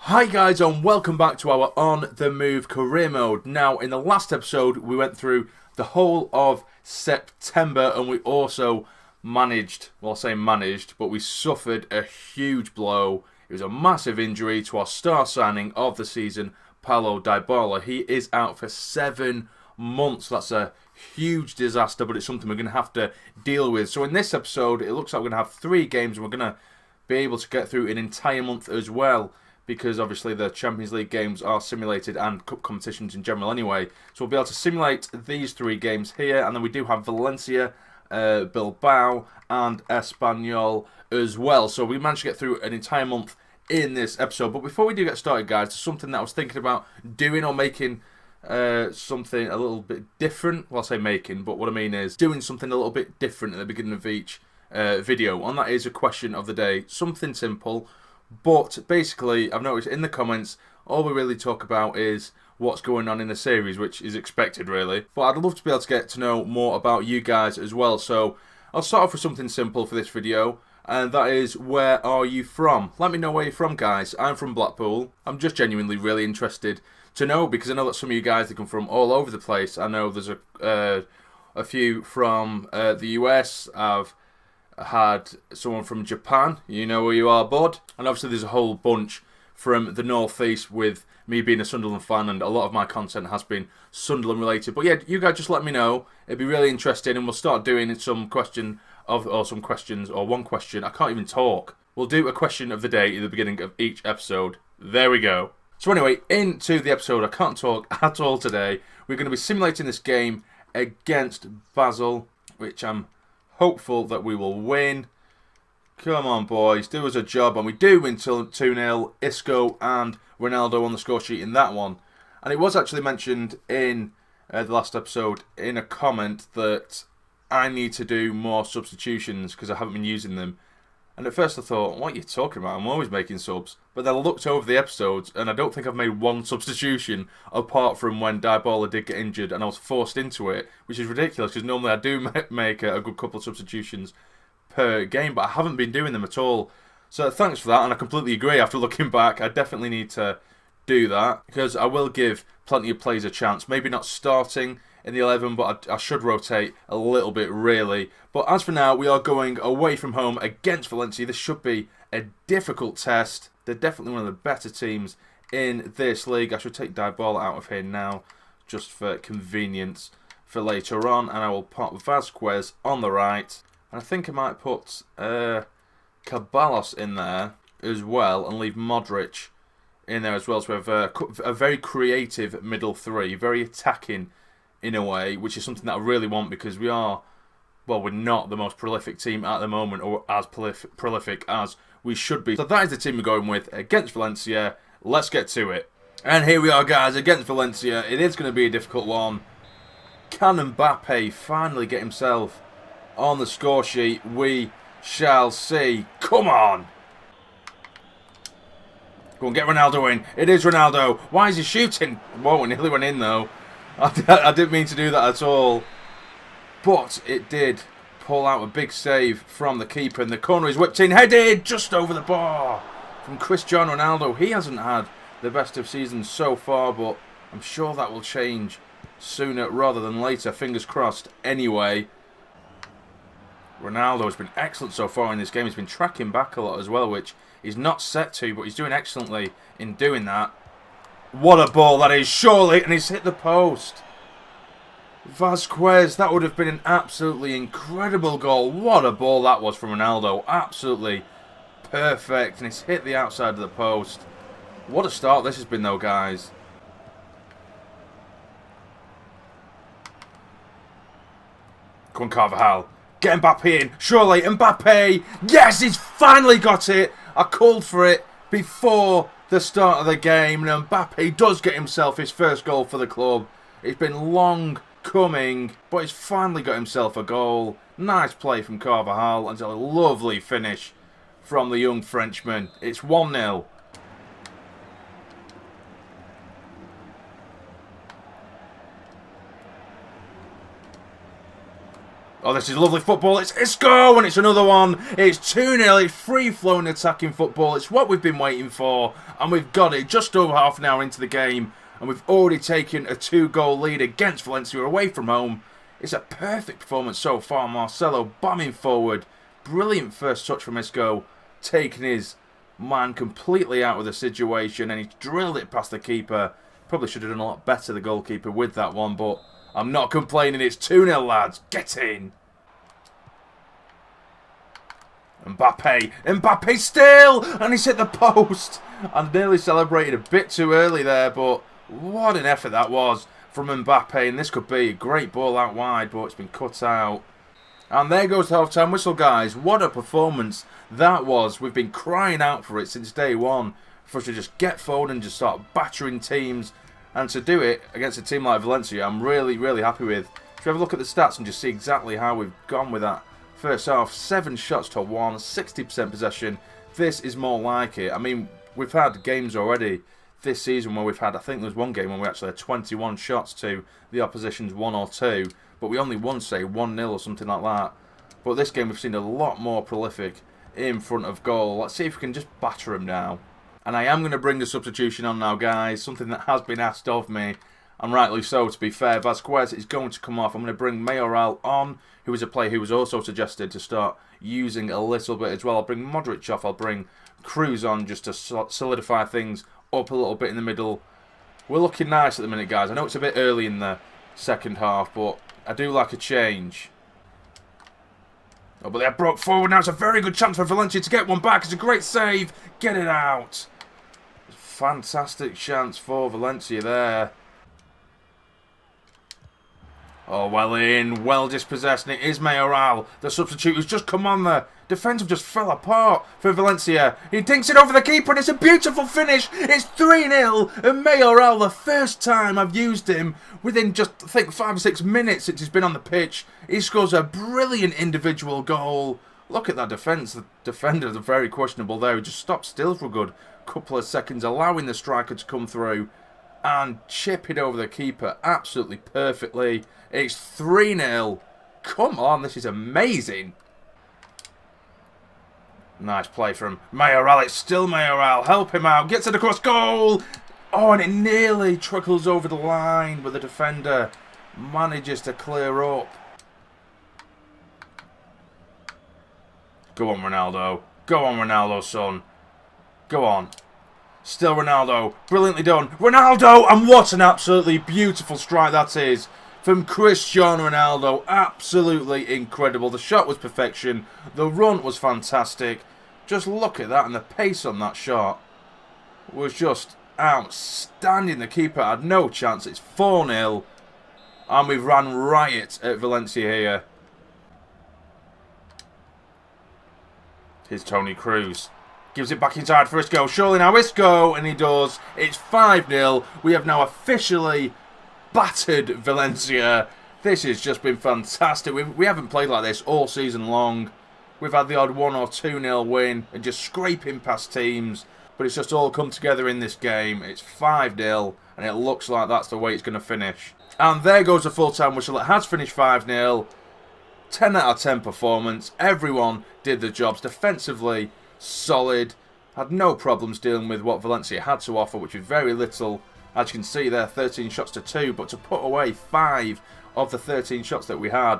Hi guys and welcome back to our On The Move career mode. Now in the last episode we went through the whole of September and we also managed, well I say managed, but we suffered a huge blow. It was a massive injury to our star signing of the season, Paulo Dybala. He is out for 7 months. That's a huge disaster, but it's something we're going to have to deal with. So in this episode it looks like we're going to have 3 games and we're going to be able to get through an entire month as well, because obviously the Champions League games are simulated and cup competitions in general anyway. So we'll be able to simulate these 3 games here, and then we do have Valencia, Bilbao and Espanyol as well. So we managed to get through an entire month in this episode. But before we do get started guys, there's something that I was thinking about doing or making something a little bit different. Well I say making, but what I mean is doing something a little bit different at the beginning of each video. And that is a question of the day. Something simple. But basically, I've noticed in the comments, all we really talk about is what's going on in the series, which is expected really. But I'd love to be able to get to know more about you guys as well. So I'll start off with something simple for this video, and that is, where are you from? Let me know where you're from, guys. I'm from Blackpool. I'm just genuinely really interested to know, because I know that some of you guys, they come from all over the place. I know there's a few from the US. I've had someone from Japan, you know where you are, bud. And obviously there's a whole bunch from the northeast, with me being a Sunderland fan, and a lot of my content has been Sunderland related. But yeah, you guys just let me know. It'd be really interesting, and we'll start doing some questions, or one question. I can't even talk. We'll do a question of the day at the beginning of each episode. There we go. So anyway, into the episode. I can't talk at all today. We're going to be simulating this game against Basel, which I'm hopeful that we will win. Come on, boys, do us a job. And we do win 2-0. Isco and Ronaldo on the score sheet in that one. And it was actually mentioned in the last episode in a comment that I need to do more substitutions because I haven't been using them. And at first I thought, what are you talking about? I'm always making subs. But then I looked over the episodes and I don't think I've made one substitution apart from when Dybala did get injured and I was forced into it, which is ridiculous because normally I do make a good couple of substitutions per game, but I haven't been doing them at all. So thanks for that, and I completely agree. After looking back, I definitely need to do that, because I will give plenty of players a chance. Maybe not starting in the 11, but I should rotate a little bit really. But as for now, we are going away from home against Valencia. This should be a difficult test. They're definitely one of the better teams in this league. I should take Dybala out of here now, just for convenience for later on. And I will pop Vasquez on the right. And I think I might put Caballos in there as well, and leave Modric in there as well. So we have a very creative middle three, very attacking in a way, which is something that I really want, because we are, well, we're not the most prolific team at the moment, or as prolific as we should be. So that is the team we're going with against Valencia. Let's get to it. And here we are, guys, against Valencia. It is going to be a difficult one. Can Mbappe finally get himself on the score sheet? We shall see. Come on. Go on, get Ronaldo in. It is Ronaldo. Why is he shooting? Whoa, it nearly went in though. I didn't mean to do that at all. But it did pull out a big save from the keeper. And the corner is whipped in. Headed just over the bar from Cristiano Ronaldo. He hasn't had the best of seasons so far, but I'm sure that will change sooner rather than later. Fingers crossed anyway. Ronaldo has been excellent so far in this game. He's been tracking back a lot as well, which he's not set to, but he's doing excellently in doing that. What a ball that is, surely, and he's hit the post. Vasquez, that would have been an absolutely incredible goal. What a ball that was from Ronaldo. Absolutely perfect, and it's hit the outside of the post. What a start this has been though, guys. Come on, Carvajal. Get Mbappe in. Surely, Mbappe. Yes, he's finally got it. I called for it before the start of the game. And Mbappe does get himself his first goal for the club. It's been long coming, but he's finally got himself a goal. Nice play from Carvajal. And a lovely finish from the young Frenchman. It's 1-0. Oh, this is lovely football. It's Isco, and it's another one. It's 2-0. It's free-flowing attacking football. It's what we've been waiting for, and we've got it just over half an hour into the game, and we've already taken a 2-goal lead against Valencia away from home. It's a perfect performance so far. Marcelo bombing forward. Brilliant first touch from Isco, taking his man completely out of the situation, and he's drilled it past the keeper. Probably should have done a lot better, the goalkeeper, with that one, but I'm not complaining. It's 2-0, lads. Get in. Mbappe. Mbappe still! And he's hit the post. I nearly celebrated a bit too early there, but what an effort that was from Mbappe. And this could be a great ball out wide, but it's been cut out. And there goes the half-time whistle, guys. What a performance that was. We've been crying out for it since day one, for us to just get forward and just start battering teams. And to do it against a team like Valencia, I'm really, really happy with. If you have a look at the stats and just see exactly how we've gone with that first half, 7 shots to 1, 60% possession. This is more like it. I mean, we've had games already this season where we've had, I think there was one game when we actually had 21 shots to the opposition's 1 or 2, but we only won, say, 1-0 or something like that. But this game we've seen a lot more prolific in front of goal. Let's see if we can just batter them now. And I am going to bring the substitution on now, guys. Something that has been asked of me, and rightly so, to be fair. Vasquez is going to come off. I'm going to bring Mayoral on, who is a player who was also suggested to start using a little bit as well. I'll bring Modric off. I'll bring Cruz on just to solidify things up a little bit in the middle. We're looking nice at the minute, guys. I know it's a bit early in the second half, but I do like a change. Oh, but they have broke forward now. It's a very good chance for Valencia to get one back. It's a great save. Get it out. Fantastic chance for Valencia there. Oh, well in. Well dispossessed. And it is Mayoral, the substitute, who's just come on there. Defensive just fell apart for Valencia. He dinks it over the keeper, and it's a beautiful finish. It's 3-0. And Mayoral, the first time I've used him within just, I think, 5 or 6 minutes since he's been on the pitch, he scores a brilliant individual goal. Look at that defence. The defenders are very questionable there. He just stopped still for a good couple of seconds, allowing the striker to come through and chip it over the keeper absolutely perfectly. It's 3-0. Come on, this is amazing. Nice play from Mayoral. It's still Mayoral. Help him out. Gets it across goal. Oh, and it nearly trickles over the line, but the defender manages to clear up. Go on, Ronaldo. Go on, Ronaldo, son. Go on. Still Ronaldo. Brilliantly done. Ronaldo! And what an absolutely beautiful strike that is from Cristiano Ronaldo. Absolutely incredible. The shot was perfection. The run was fantastic. Just look at that, and the pace on that shot was just outstanding. The keeper had no chance. It's 4-0. And we've ran riot at Valencia here. Here's Toni Kroos. Gives it back inside for Isco. Surely now Isco, and he does. It's 5-0. We have now officially battered Valencia. This has just been fantastic. We haven't played like this all season long. We've had the odd 1 or 2-0 win and just scraping past teams. But it's just all come together in this game. It's 5-0, and it looks like that's the way it's going to finish. And there goes the full-time whistle. It has finished 5-0. 10 out of 10 performance. Everyone did the jobs. Defensively, solid. Had no problems dealing with what Valencia had to offer, which was very little. As you can see there, 13 shots to 2. But to put away 5 of the 13 shots that we had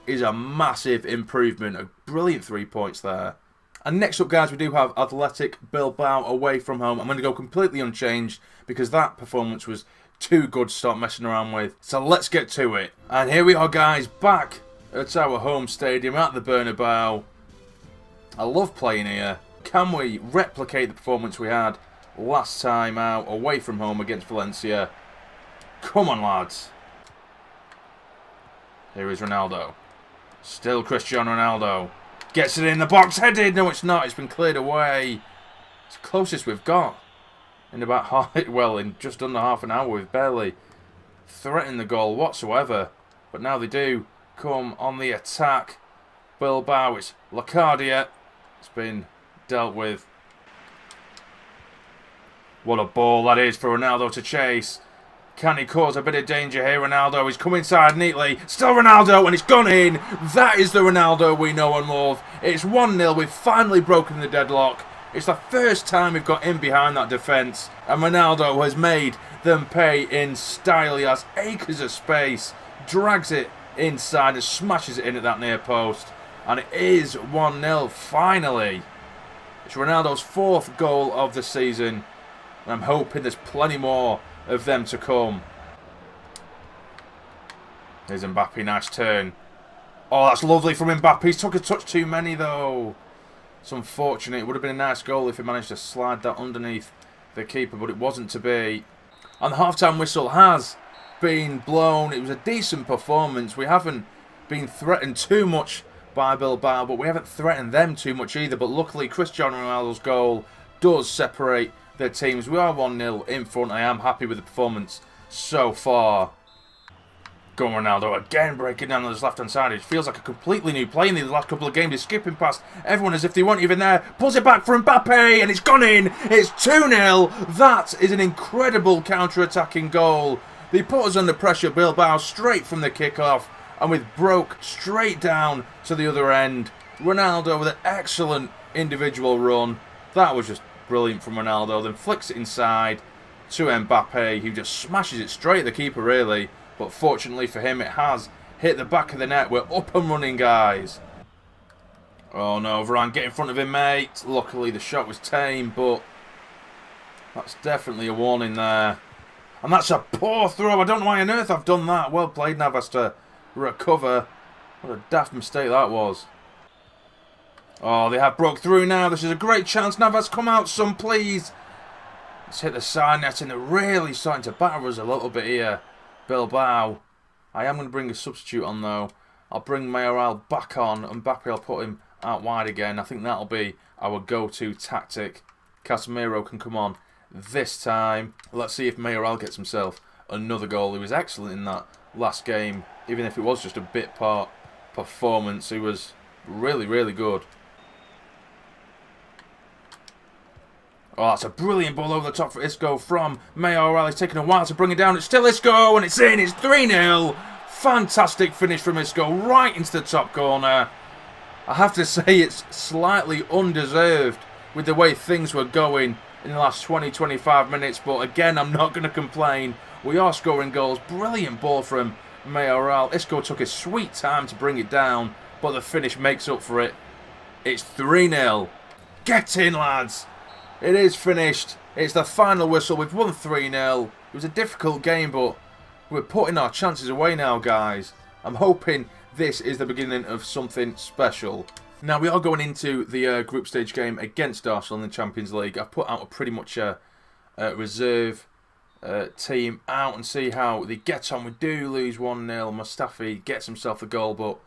is a massive improvement. A brilliant 3 points there. And next up, guys, we do have Athletic Bilbao away from home. I'm going to go completely unchanged because that performance was too good to start messing around with. So let's get to it. And here we are, guys, back at our home stadium at the Bernabeu. I love playing here. Can we replicate the performance we had last time out away from home against Valencia? Come on, lads. Here is Ronaldo. Still Cristiano Ronaldo. Gets it in the box. Headed. No, it's not. It's been cleared away. It's the closest we've got. In about in just under half an hour. We've barely threatened the goal whatsoever. But now they do come on the attack. Bilbao, it's Locadia. It's been dealt with. What a ball that is for Ronaldo to chase. Can he cause a bit of danger here? Ronaldo, he's come inside neatly. Still Ronaldo, and it's gone in. That is the Ronaldo we know and love. It's 1-0. We've finally broken the deadlock. It's the first time we've got in behind that defence. And Ronaldo has made them pay in style. He has acres of space. Drags it inside and smashes it in at that near post. And it is 1-0 finally. It's Ronaldo's 4th goal of the season. And I'm hoping there's plenty more of them to come. Here's Mbappe, nice turn. Oh, that's lovely from Mbappe. He's took a touch too many though. It's unfortunate. It would have been a nice goal if he managed to slide that underneath the keeper, but it wasn't to be. And the half-time whistle has been blown. It was a decent performance. We haven't been threatened too much by Bilbao, but we haven't threatened them too much either. But luckily, Cristiano Ronaldo's goal does separate their teams. We are 1-0 in front. I am happy with the performance so far. Go on, Ronaldo again, breaking down on his left-hand side. It feels like a completely new play in the last couple of games. He's skipping past everyone as if they weren't even there. Pulls it back for Mbappe, and it's gone in. It's 2-0. That is an incredible counter-attacking goal. They put us under pressure, Bilbao, straight from the kick-off, and we broke straight down to the other end. Ronaldo with an excellent individual run. That was just brilliant from Ronaldo. Then flicks it inside to Mbappe, who just smashes it straight at the keeper, really. But fortunately for him, it has hit the back of the net. We're up and running, guys. Oh no, Varane, get in front of him, mate. Luckily, the shot was tame, but that's definitely a warning there. And that's a poor throw. I don't know why on earth I've done that. Well played, Navas, to recover. What a daft mistake that was. Oh, they have broke through now. This is a great chance. Navas, come out, son, please. Let's hit the side net, and they're really starting to batter us a little bit here. Bilbao. I am going to bring a substitute on though. I'll bring Mayoral back on, and Mbappe, I'll put him out wide again. I think that'll be our go-to tactic. Casemiro can come on this time. Let's see if Mayoral gets himself another goal. He was excellent in that last game, even if it was just a bit part performance. He was really, really good. Oh, that's a brilliant ball over the top for Isco from Mayoral. He's taken a while to bring it down. It's still Isco, and it's in. It's 3-0. Fantastic finish from Isco, right into the top corner. I have to say it's slightly undeserved with the way things were going in the last 20-25 minutes. But again, I'm not going to complain. We are scoring goals. Brilliant ball from Mayoral. Isco took his sweet time to bring it down, but the finish makes up for it. It's 3-0. Get in, lads. It is finished. It's the final whistle. We've won 3-0. It was a difficult game, but we're putting our chances away now, guys. I'm hoping this is the beginning of something special. Now, we are going into the group stage game against Arsenal in the Champions League. I've put out a pretty much reserve team out and see how they get on. We do lose 1-0. Mustafi gets himself a goal, but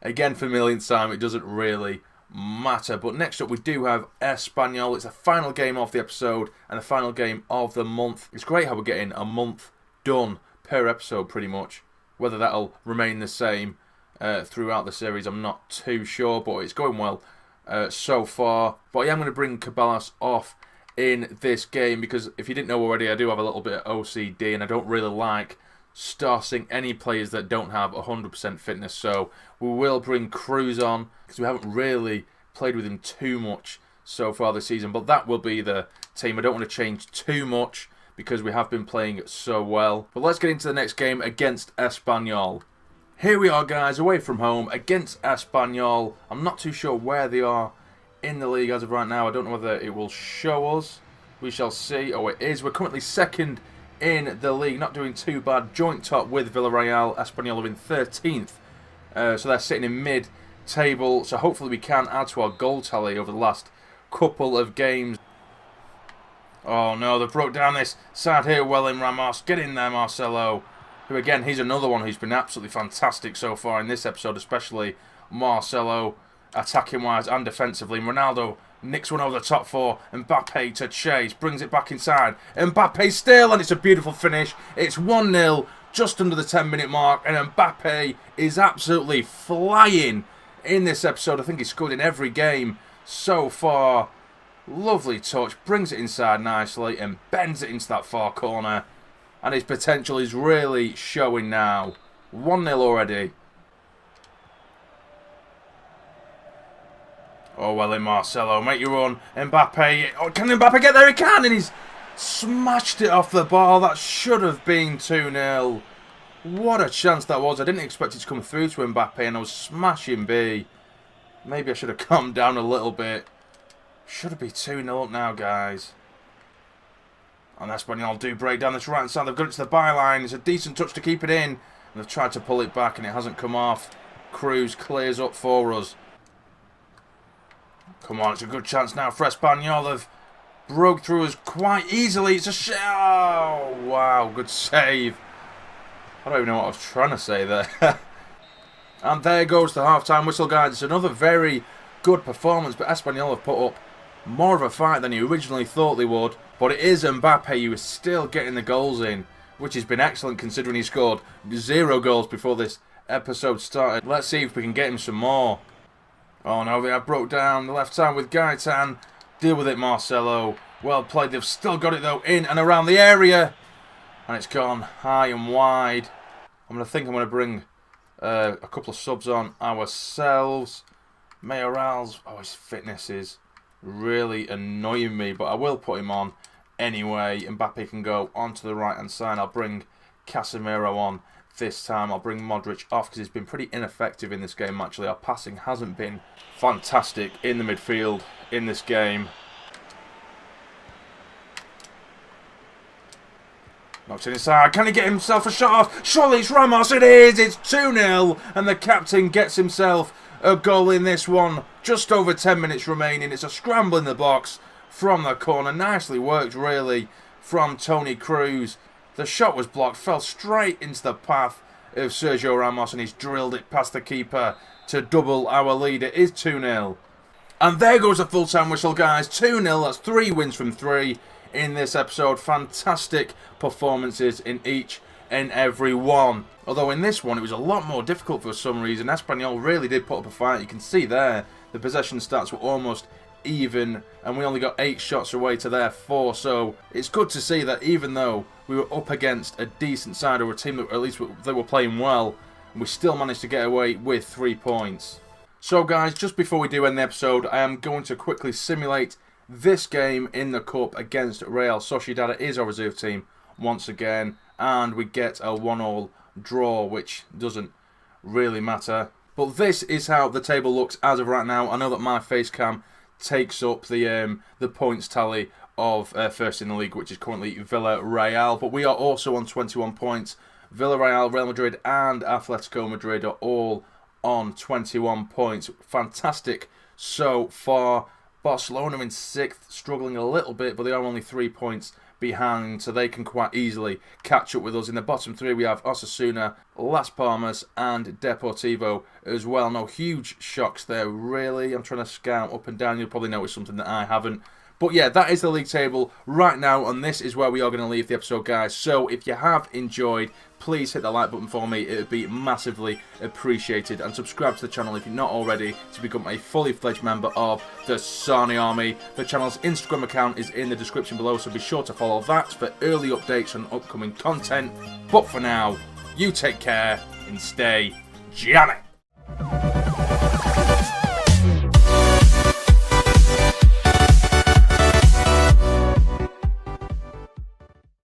again, for the millionth time, it doesn't really matter. But next up we do have Espanyol. It's the final game of the episode and the final game of the month. It's great how we're getting a month done per episode pretty much. Whether that'll remain the same throughout the series, I'm not too sure, but it's going well so far. But I am going to bring Caballas off in this game because if you didn't know already, I do have a little bit of OCD and I don't really like starting any players that don't have 100% fitness. So we will bring Cruz on because we haven't really played with him too much so far this season. But that will be the team. I don't want to change too much because we have been playing so well. But let's get into the next game against Espanyol. Here we are, guys, away from home against Espanyol. I'm not too sure where they are in the league as of right now. I don't know whether it will show us. We shall see. Oh, it is. We're currently second in the league, not doing too bad. Joint top with Villarreal. Espanyol are in 13th. So they're sitting in mid-table. So hopefully we can add to our goal tally over the last couple of games. Oh no, they've broke down this side here. Well in Ramos. Get in there, Marcelo. Who again, he's another one who's been absolutely fantastic so far in this episode, especially Marcelo, attacking-wise and defensively. Ronaldo nicks one over the top for Mbappe to chase. Brings it back inside. Mbappe still, and it's a beautiful finish. It's 1-0, just under the 10-minute mark, and Mbappe is absolutely flying in this episode. I think he's scored in every game so far. Lovely touch. Brings it inside nicely and bends it into that far corner. And his potential is really showing now. 1-0 already. Oh, well in Marcelo. Make your run. Mbappe. Oh, can Mbappe get there? He can. And he's smashed it off the ball. That should have been 2-0. What a chance that was. I didn't expect it to come through to Mbappe. And I was smashing B. Maybe I should have calmed down a little bit. Should have been 2-0 up now, guys. And Espanyol do break down this right side. They've got it to the byline. It's a decent touch to keep it in. And they've tried to pull it back and it hasn't come off. Cruz clears up for us. Come on, it's a good chance now for Espanyol. They've broke through us quite easily. It's a oh, wow, good save. I don't even know what I was trying to say there. And there goes the half-time whistle, guys. It's another very good performance, but Espanyol have put up more of a fight than he originally thought they would. But it is Mbappe who is still getting the goals in, which has been excellent considering he scored 0 goals before this episode started. Let's see if we can get him some more. Oh no, they have broke down the left side with Gaetan. Deal with it, Marcelo. Well played. They've still got it though in and around the area. And it's gone high and wide. I'm going to bring a couple of subs on ourselves. Mayoral's, oh, his fitness is really annoying me, but I will put him on anyway. Mbappe can go onto the right hand side. I'll bring Casemiro on this time. I'll bring Modric off because he's been pretty ineffective in this game actually. Our passing hasn't been fantastic in the midfield in this game. Knocks it inside. Can he get himself a shot off? Surely it's Ramos. It is. It's 2-0 and the captain gets himself a goal in this one. Just over 10 minutes remaining. It's a scramble in the box from the corner. Nicely worked, really, from Toni Kroos. The shot was blocked, fell straight into the path of Sergio Ramos, and he's drilled it past the keeper to double our lead. It is 2-0. And there goes the full-time whistle, guys. 2-0. That's 3 wins from 3 in this episode. Fantastic performances in each and every one. Although in this one it was a lot more difficult for some reason. Espanyol really did put up a fight. You can see there the possession stats were almost even and we only got 8 shots away to their 4. So it's good to see that even though we were up against a decent side or a team that at least they were playing well, we still managed to get away with 3 points. So guys, just before we do end the episode, I am going to quickly simulate this game in the Cup against Real Sociedad. It is our reserve team once again, and we get a 1-1 draw, which doesn't really matter. But this is how the table looks as of right now. I know that my face cam takes up the points tally of first in the league, which is currently Villarreal, but we are also on 21 points. Villarreal, Real Madrid and Atletico Madrid are all on 21 points. Fantastic so far. Barcelona in 6th, struggling a little bit, but they are only 3 points behind, so they can quite easily catch up with us. In the bottom 3 we have Osasuna, Las Palmas and Deportivo as well. No huge shocks there really. I'm trying to scout up and down. You'll probably notice something that I haven't. But yeah, that is the league table right now, and this is where we are going to leave the episode, guys. So if you have enjoyed, please hit the like button for me. It would be massively appreciated. And subscribe to the channel if you're not already to become a fully fledged member of the Sani Army. The channel's Instagram account is in the description below, so be sure to follow that for early updates on upcoming content. But for now, you take care and stay Gianni.